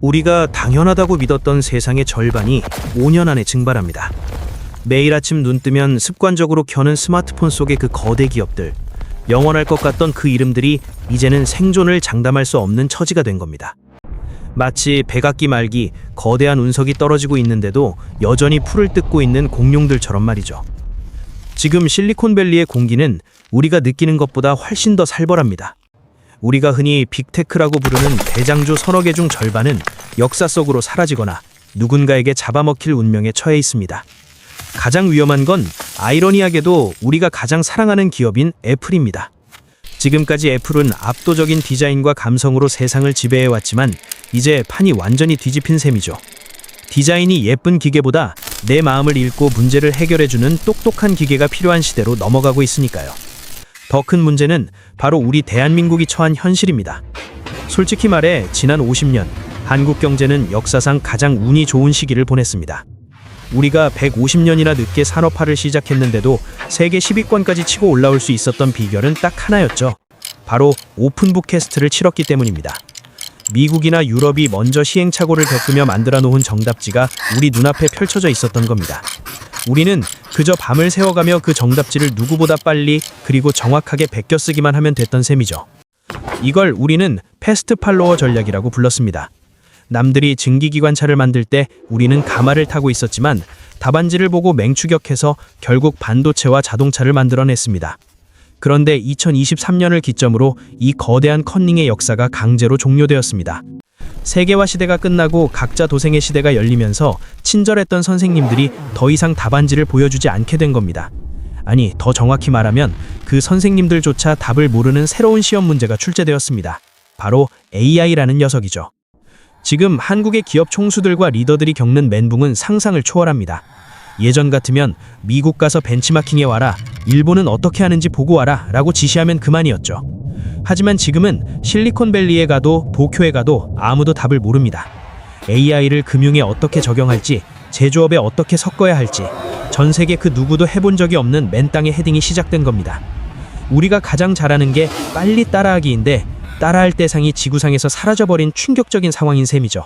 우리가 당연하다고 믿었던 세상의 절반이 5년 안에 증발합니다. 매일 아침 눈 뜨면 습관적으로 켜는 스마트폰 속의 그 거대 기업들, 영원할 것 같던 그 이름들이 이제는 생존을 장담할 수 없는 처지가 된 겁니다. 마치 백악기 말기 거대한 운석이 떨어지고 있는데도 여전히 풀을 뜯고 있는 공룡들처럼 말이죠. 지금 실리콘밸리의 공기는 우리가 느끼는 것보다 훨씬 더 살벌합니다. 우리가 흔히 빅테크라고 부르는 대장주 서너 개 중 절반은 역사 속으로 사라지거나 누군가에게 잡아먹힐 운명에 처해 있습니다. 가장 위험한 건 아이러니하게도 우리가 가장 사랑하는 기업인 애플입니다. 지금까지 애플은 압도적인 디자인과 감성으로 세상을 지배해왔지만 이제 판이 완전히 뒤집힌 셈이죠. 디자인이 예쁜 기계보다 내 마음을 읽고 문제를 해결해주는 똑똑한 기계가 필요한 시대로 넘어가고 있으니까요. 더 큰 문제는 바로 우리 대한민국이 처한 현실입니다. 솔직히 말해 지난 50년 한국 경제는 역사상 가장 운이 좋은 시기를 보냈습니다. 우리가 150년이나 늦게 산업화를 시작했는데도 세계 10위권까지 치고 올라올 수 있었던 비결은 딱 하나였죠. 바로 오픈북 퀘스트를 치렀기 때문입니다. 미국이나 유럽이 먼저 시행착오를 겪으며 만들어 놓은 정답지가 우리 눈앞에 펼쳐져 있었던 겁니다. 우리는 그저 밤을 새워가며 그 정답지를 누구보다 빨리 그리고 정확하게 베껴 쓰기만 하면 됐던 셈이죠. 이걸 우리는 패스트 팔로워 전략이라고 불렀습니다. 남들이 증기기관차를 만들 때 우리는 가마를 타고 있었지만 답안지를 보고 맹추격해서 결국 반도체와 자동차를 만들어냈습니다. 그런데 2023년을 기점으로 이 거대한 커닝의 역사가 강제로 종료되었습니다. 세계화 시대가 끝나고 각자 도생의 시대가 열리면서 친절했던 선생님들이 더 이상 답안지를 보여주지 않게 된 겁니다. 아니, 더 정확히 말하면 그 선생님들조차 답을 모르는 새로운 시험 문제가 출제되었습니다. 바로 AI라는 녀석이죠. 지금 한국의 기업 총수들과 리더들이 겪는 멘붕은 상상을 초월합니다. 예전 같으면 미국 가서 벤치마킹해 와라, 일본은 어떻게 하는지 보고 와라 라고 지시하면 그만이었죠. 하지만 지금은 실리콘밸리에 가도 도쿄에 가도 아무도 답을 모릅니다. AI를 금융에 어떻게 적용할지, 제조업에 어떻게 섞어야 할지 전 세계 그 누구도 해본 적이 없는 맨땅의 헤딩이 시작된 겁니다. 우리가 가장 잘하는 게 빨리 따라하기인데 따라할 대상이 지구상에서 사라져버린 충격적인 상황인 셈이죠.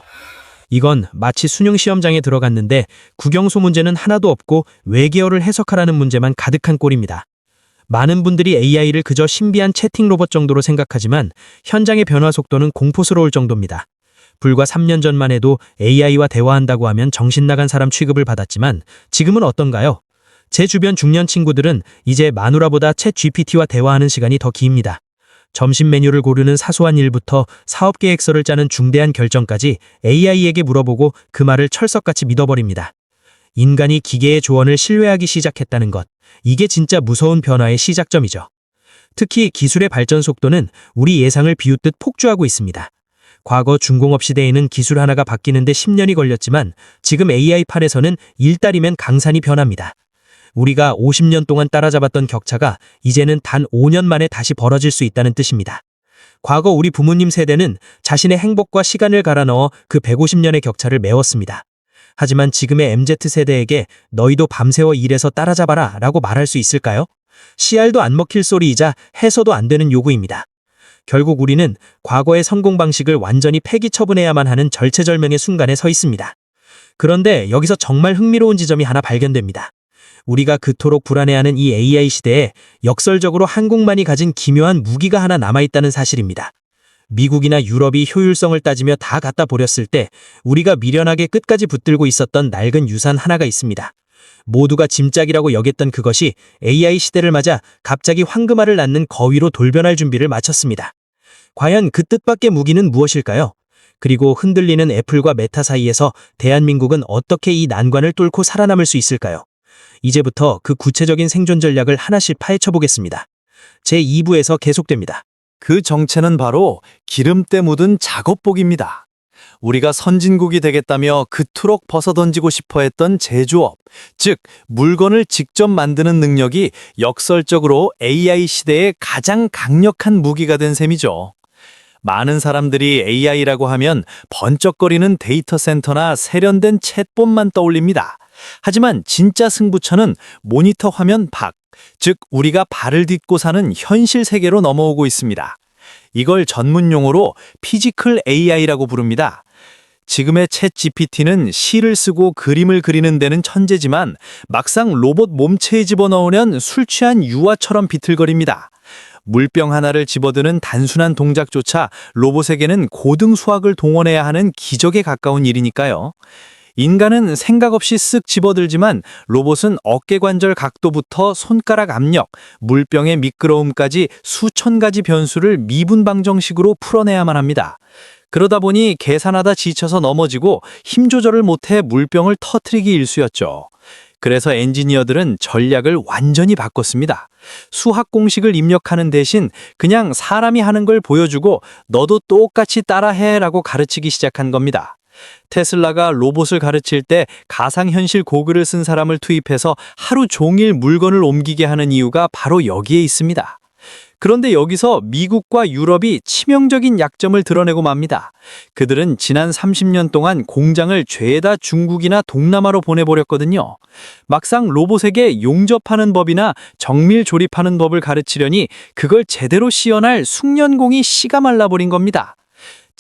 이건 마치 수능시험장에 들어갔는데 국영수 문제는 하나도 없고 외계어를 해석하라는 문제만 가득한 꼴입니다. 많은 분들이 AI를 그저 신비한 채팅 로봇 정도로 생각하지만 현장의 변화 속도는 공포스러울 정도입니다. 불과 3년 전만 해도 AI와 대화한다고 하면 정신 나간 사람 취급을 받았지만 지금은 어떤가요? 제 주변 중년 친구들은 이제 마누라보다 챗 GPT와 대화하는 시간이 더 깁니다. 점심 메뉴를 고르는 사소한 일부터 사업 계획서를 짜는 중대한 결정까지 AI에게 물어보고 그 말을 철석같이 믿어버립니다. 인간이 기계의 조언을 신뢰하기 시작했다는 것, 이게 진짜 무서운 변화의 시작점이죠. 특히 기술의 발전 속도는 우리 예상을 비웃듯 폭주하고 있습니다. 과거 중공업 시대에는 기술 하나가 바뀌는데 10년이 걸렸지만 지금 AI판에서는 일달이면 강산이 변합니다. 우리가 50년 동안 따라잡았던 격차가 이제는 단 5년 만에 다시 벌어질 수 있다는 뜻입니다. 과거 우리 부모님 세대는 자신의 행복과 시간을 갈아 넣어 그 150년의 격차를 메웠습니다. 하지만 지금의 MZ세대에게 너희도 밤새워 일해서 따라잡아라 라고 말할 수 있을까요? 씨알도 안 먹힐 소리이자 해서도 안 되는 요구입니다. 결국 우리는 과거의 성공 방식을 완전히 폐기 처분해야만 하는 절체절명의 순간에 서 있습니다. 그런데 여기서 정말 흥미로운 지점이 하나 발견됩니다. 우리가 그토록 불안해하는 이 AI 시대에 역설적으로 한국만이 가진 기묘한 무기가 하나 남아있다는 사실입니다. 미국이나 유럽이 효율성을 따지며 다 갖다 버렸을 때 우리가 미련하게 끝까지 붙들고 있었던 낡은 유산 하나가 있습니다. 모두가 짐짝이라고 여겼던 그것이 AI 시대를 맞아 갑자기 황금알을 낳는 거위로 돌변할 준비를 마쳤습니다. 과연 그 뜻밖의 무기는 무엇일까요? 그리고 흔들리는 애플과 메타 사이에서 대한민국은 어떻게 이 난관을 뚫고 살아남을 수 있을까요? 이제부터 그 구체적인 생존 전략을 하나씩 파헤쳐 보겠습니다. 제2부에서 계속됩니다. 그 정체는 바로 기름때 묻은 작업복입니다. 우리가 선진국이 되겠다며 그토록 벗어던지고 싶어 했던 제조업, 즉 물건을 직접 만드는 능력이 역설적으로 AI 시대의 가장 강력한 무기가 된 셈이죠. 많은 사람들이 AI라고 하면 번쩍거리는 데이터 센터나 세련된 챗봇만 떠올립니다. 하지만 진짜 승부처는 모니터 화면 밖, 즉 우리가 발을 딛고 사는 현실 세계로 넘어오고 있습니다. 이걸 전문 용어로 피지컬 AI라고 부릅니다. 지금의 챗 GPT는 시를 쓰고 그림을 그리는 데는 천재지만 막상 로봇 몸체에 집어넣으면 술 취한 유아처럼 비틀거립니다. 물병 하나를 집어드는 단순한 동작조차 로봇에게는 고등 수학을 동원해야 하는 기적에 가까운 일이니까요. 인간은 생각 없이 쓱 집어들지만 로봇은 어깨 관절 각도부터 손가락 압력, 물병의 미끄러움까지 수천 가지 변수를 미분방정식으로 풀어내야만 합니다. 그러다 보니 계산하다 지쳐서 넘어지고 힘 조절을 못해 물병을 터트리기 일쑤였죠. 그래서 엔지니어들은 전략을 완전히 바꿨습니다. 수학 공식을 입력하는 대신 그냥 사람이 하는 걸 보여주고 너도 똑같이 따라해라고 가르치기 시작한 겁니다. 테슬라가 로봇을 가르칠 때 가상현실 고글을 쓴 사람을 투입해서 하루 종일 물건을 옮기게 하는 이유가 바로 여기에 있습니다. 그런데 여기서 미국과 유럽이 치명적인 약점을 드러내고 맙니다. 그들은 지난 30년 동안 공장을 죄다 중국이나 동남아로 보내버렸거든요. 막상 로봇에게 용접하는 법이나 정밀 조립하는 법을 가르치려니 그걸 제대로 시연할 숙련공이 씨가 말라버린 겁니다.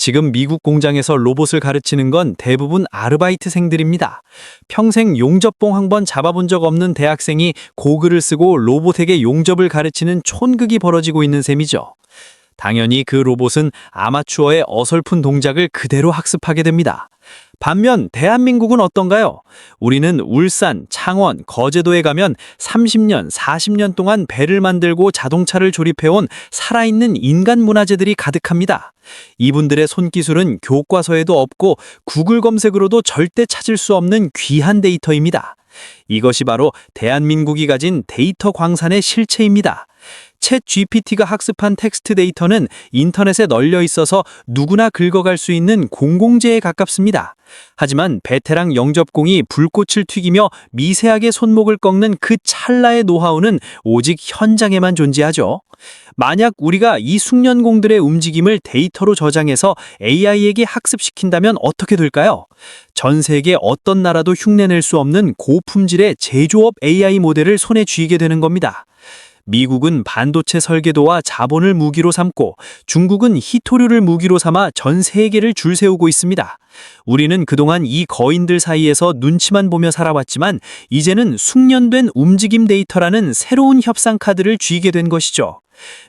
지금 미국 공장에서 로봇을 가르치는 건 대부분 아르바이트생들입니다. 평생 용접봉 한 번 잡아본 적 없는 대학생이 고글을 쓰고 로봇에게 용접을 가르치는 촌극이 벌어지고 있는 셈이죠. 당연히 그 로봇은 아마추어의 어설픈 동작을 그대로 학습하게 됩니다. 반면 대한민국은 어떤가요? 우리는 울산, 창원, 거제도에 가면 30년, 40년 동안 배를 만들고 자동차를 조립해온 살아있는 인간 문화재들이 가득합니다. 이분들의 손기술은 교과서에도 없고 구글 검색으로도 절대 찾을 수 없는 귀한 데이터입니다. 이것이 바로 대한민국이 가진 데이터 광산의 실체입니다. 챗 GPT가 학습한 텍스트 데이터는 인터넷에 널려 있어서 누구나 긁어갈 수 있는 공공재에 가깝습니다. 하지만 베테랑 영접공이 불꽃을 튀기며 미세하게 손목을 꺾는 그 찰나의 노하우는 오직 현장에만 존재하죠. 만약 우리가 이 숙련공들의 움직임을 데이터로 저장해서 AI에게 학습시킨다면 어떻게 될까요? 전 세계 어떤 나라도 흉내낼 수 없는 고품질의 제조업 AI 모델을 손에 쥐게 되는 겁니다. 미국은 반도체 설계도와 자본을 무기로 삼고 중국은 희토류를 무기로 삼아 전 세계를 줄세우고 있습니다. 우리는 그동안 이 거인들 사이에서 눈치만 보며 살아왔지만 이제는 숙련된 움직임 데이터라는 새로운 협상 카드를 쥐게 된 것이죠.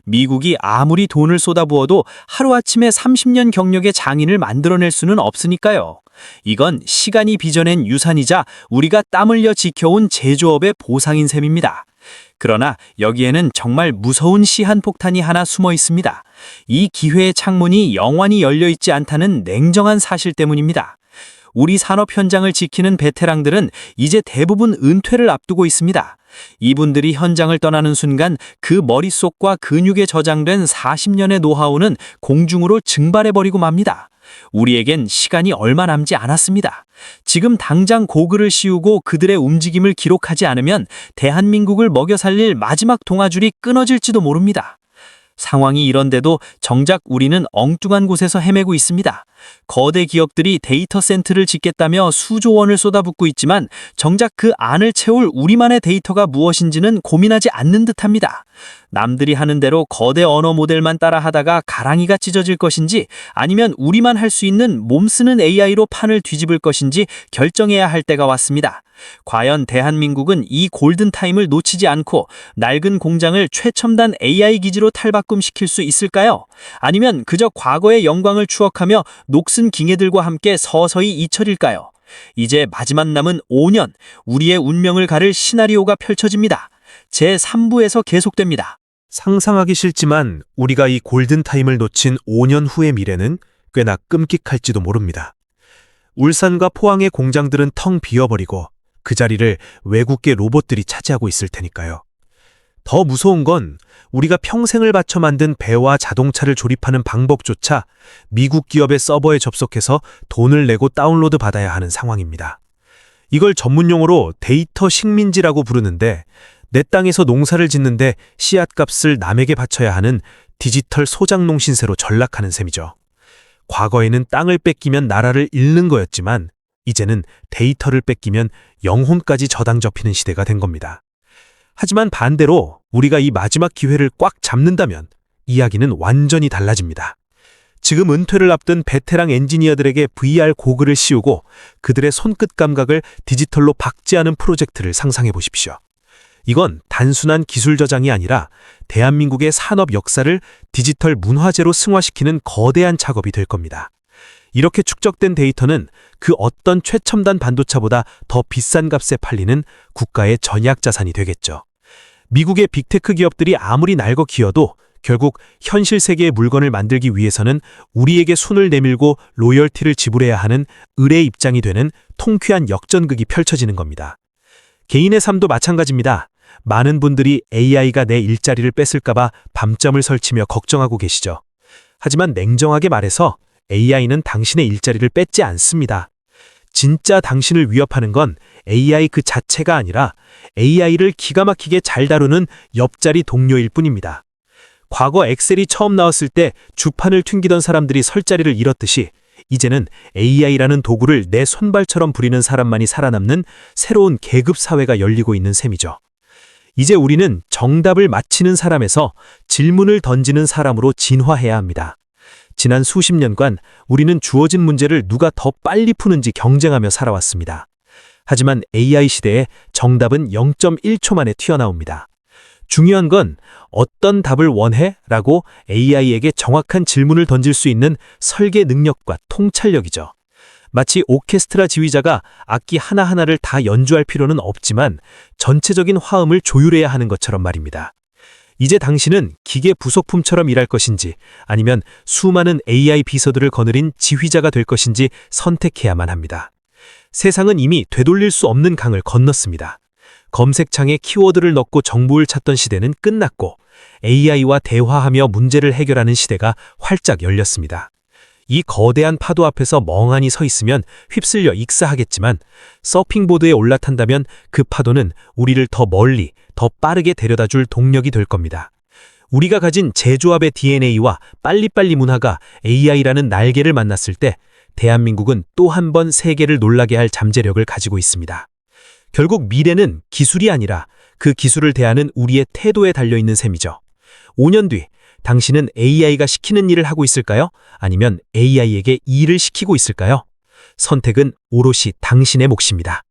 미국이 아무리 돈을 쏟아부어도 하루아침에 30년 경력의 장인을 만들어낼 수는 없으니까요. 이건 시간이 빚어낸 유산이자 우리가 땀 흘려 지켜온 제조업의 보상인 셈입니다. 그러나 여기에는 정말 무서운 시한폭탄이 하나 숨어 있습니다. 이 기회의 창문이 영원히 열려 있지 않다는 냉정한 사실 때문입니다. 우리 산업 현장을 지키는 베테랑들은 이제 대부분 은퇴를 앞두고 있습니다. 이분들이 현장을 떠나는 순간 그 머릿속과 근육에 저장된 40년의 노하우는 공중으로 증발해버리고 맙니다. 우리에겐 시간이 얼마 남지 않았습니다. 지금 당장 고글을 씌우고 그들의 움직임을 기록하지 않으면 대한민국을 먹여 살릴 마지막 동아줄이 끊어질지도 모릅니다. 상황이 이런데도 정작 우리는 엉뚱한 곳에서 헤매고 있습니다. 거대 기업들이 데이터 센터를 짓겠다며 수조 원을 쏟아붓고 있지만 정작 그 안을 채울 우리만의 데이터가 무엇인지는 고민하지 않는 듯합니다. 남들이 하는 대로 거대 언어 모델만 따라하다가 가랑이가 찢어질 것인지 아니면 우리만 할 수 있는 몸쓰는 AI로 판을 뒤집을 것인지 결정해야 할 때가 왔습니다. 과연 대한민국은 이 골든타임을 놓치지 않고 낡은 공장을 최첨단 AI 기지로 탈바꿈시킬 수 있을까요? 아니면 그저 과거의 영광을 추억하며 녹슨 깅해들과 함께 서서히 잊혀질까요? 이제 마지막 남은 5년, 우리의 운명을 가를 시나리오가 펼쳐집니다. 제3부에서 계속됩니다. 상상하기 싫지만 우리가 이 골든타임을 놓친 5년 후의 미래는 꽤나 끔찍할지도 모릅니다. 울산과 포항의 공장들은 텅 비어버리고 그 자리를 외국계 로봇들이 차지하고 있을 테니까요. 더 무서운 건 우리가 평생을 바쳐 만든 배와 자동차를 조립하는 방법조차 미국 기업의 서버에 접속해서 돈을 내고 다운로드 받아야 하는 상황입니다. 이걸 전문용어로 데이터 식민지라고 부르는데 내 땅에서 농사를 짓는데 씨앗값을 남에게 바쳐야 하는 디지털 소작농 신세로 전락하는 셈이죠. 과거에는 땅을 뺏기면 나라를 잃는 거였지만 이제는 데이터를 뺏기면 영혼까지 저당 접히는 시대가 된 겁니다. 하지만 반대로 우리가 이 마지막 기회를 꽉 잡는다면 이야기는 완전히 달라집니다. 지금 은퇴를 앞둔 베테랑 엔지니어들에게 VR 고글을 씌우고 그들의 손끝 감각을 디지털로 박제하는 프로젝트를 상상해 보십시오. 이건 단순한 기술 저장이 아니라 대한민국의 산업 역사를 디지털 문화재로 승화시키는 거대한 작업이 될 겁니다. 이렇게 축적된 데이터는 그 어떤 최첨단 반도체보다 더 비싼 값에 팔리는 국가의 전약 자산이 되겠죠. 미국의 빅테크 기업들이 아무리 날거 기어도 결국 현실 세계의 물건을 만들기 위해서는 우리에게 손을 내밀고 로열티를 지불해야 하는 을의 입장이 되는 통쾌한 역전극이 펼쳐지는 겁니다. 개인의 삶도 마찬가지입니다. 많은 분들이 AI가 내 일자리를 뺏을까봐 밤잠을 설치며 걱정하고 계시죠. 하지만 냉정하게 말해서 AI는 당신의 일자리를 뺏지 않습니다. 진짜 당신을 위협하는 건 AI 그 자체가 아니라 AI를 기가 막히게 잘 다루는 옆자리 동료일 뿐입니다. 과거 엑셀이 처음 나왔을 때 주판을 튕기던 사람들이 설 자리를 잃었듯이 이제는 AI라는 도구를 내 손발처럼 부리는 사람만이 살아남는 새로운 계급 사회가 열리고 있는 셈이죠. 이제 우리는 정답을 맞히는 사람에서 질문을 던지는 사람으로 진화해야 합니다. 지난 수십 년간 우리는 주어진 문제를 누가 더 빨리 푸는지 경쟁하며 살아왔습니다. 하지만 AI 시대에 정답은 0.1초 만에 튀어나옵니다. 중요한 건 어떤 답을 원해? 라고 AI에게 정확한 질문을 던질 수 있는 설계 능력과 통찰력이죠. 마치 오케스트라 지휘자가 악기 하나하나를 다 연주할 필요는 없지만 전체적인 화음을 조율해야 하는 것처럼 말입니다. 이제 당신은 기계 부속품처럼 일할 것인지 아니면 수많은 AI 비서들을 거느린 지휘자가 될 것인지 선택해야만 합니다. 세상은 이미 되돌릴 수 없는 강을 건넜습니다. 검색창에 키워드를 넣고 정보를 찾던 시대는 끝났고 AI와 대화하며 문제를 해결하는 시대가 활짝 열렸습니다. 이 거대한 파도 앞에서 멍하니 서 있으면 휩쓸려 익사하겠지만 서핑보드에 올라탄다면 그 파도는 우리를 더 멀리, 더 빠르게 데려다줄 동력이 될 겁니다. 우리가 가진 제조합의 DNA와 빨리빨리 문화가 AI라는 날개를 만났을 때 대한민국은 또 한 번 세계를 놀라게 할 잠재력을 가지고 있습니다. 결국 미래는 기술이 아니라 그 기술을 대하는 우리의 태도에 달려있는 셈이죠. 5년 뒤 당신은 AI가 시키는 일을 하고 있을까요? 아니면 AI에게 일을 시키고 있을까요? 선택은 오롯이 당신의 몫입니다.